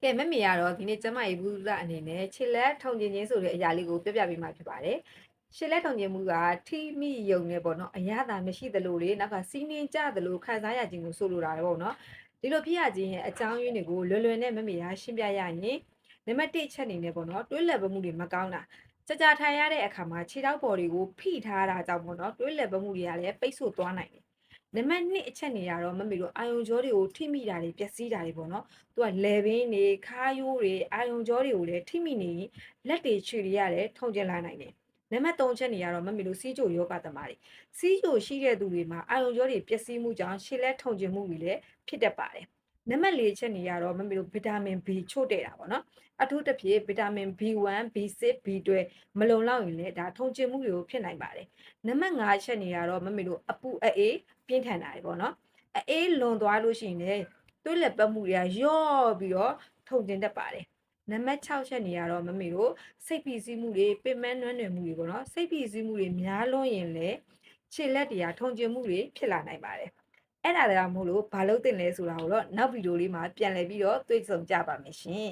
ကဲမမေရတော့ဒီနေ့ကျမကြီးဘူးလအနေနဲ့ခြေလက်ထုံကျင်ခြင်းဆိုတဲ့အရာလေးကိုပြပြပေးမှာဖြစ်ပါတယ်။ခြေလက်ထုံကျင်မှုကထိမိယုံနဲ့ပေါ့နော်အရသာမရှိသလိုလေနောက်ကစီးနှင်းကြသလိုခံစားရခြင်းကိုဆိုလိုတာပေါ့နော်။ဒီလိုဖြစ်ရခြင်းရဲ့အကြောင်းရင်းတွေကိုလွယ်နဲ့မမေရရှင်းပြရရင်နံပါတ်1အချက်အနေနဲ့ပေါ့နော်တွေးလည်ပတ်မှုတွေမကောင်းတာကြာထိုင်ရတဲ့အခါမှာခြေထောက်ပေါ်တွေကိုဖိထားတာကြောင့်ပေါ့နော်တွေးလည်ပတ်မှုတွေကလည်းပိတ်ဆို့သွားနိုင်တယ်။နံပါတ်2အချက်နေရတော့မမေတို့အာယုံကြောတွေကိုထိမိတာတွေပျက်စီးတာတွေပေါ့နော်သူကလယ်ပင်တွေခါးရိုးတွေအာယုံကြောတွေကိုလည်းထိမိနေရင်လက်တွေခြေတွေရတယ်ထုံကျင်လာနိုင်တယ်နံပါတ်3ချက်နေရတော့မမေတို့စီးချိုယောဂသမားတွေစီးချိုရှိတဲ့သူတွေမှာအာယုံကြောတွေပျက်စီးမှုကြောင့်ခြေလက်ထုံကျင်မှုတွေလည်းဖြစ်တတ်ပါတယ်နံပါတ်4ချက်နေရတော့မမေတို့ဗီတာမင် B ချို့တဲ့တာပေါ့နော်အထူးသဖြင့်ဗီတာမင် B1 B6 B12 မလုံလောက်ရင်လည်းဒါထုံကျင်မှုတွေကိုဖြစ်နိုင်ပါတယ်နံပါတ်5ချက်နေရတော့မမေတို့အပူအေးပြင်းထန်တာတွေပေါ့နော်အေးလွန်သွားလို့ရှိရင်လည်းတွေးလက်ပတ်မှုတွေကယော့ပြီးတော့ထုံကျင်တတ်ပါတယ်နံပါတ်6ချက်နေရတော့မမေတို့စိတ်ဖိစီးမှုတွေပင်မနွမ်းနယ်မှုတွေပေါ့နော်စိတ်ဖိစီးမှုတွေများလွန်းရင်လည်းခြေလက်တွေကထုံကျင်မှုတွေဖြစ်လာနိုင်ပါတယ်အဲ့ဒါကြောင့်မို့လို့ဘာလို့တင်လဲဆိုတာကိုတော့နောက်ဗီဒီယိုလေးမှာပြန်လည်ပြီးတော့တွေ့ဆုံကြပါမယ်ရှင်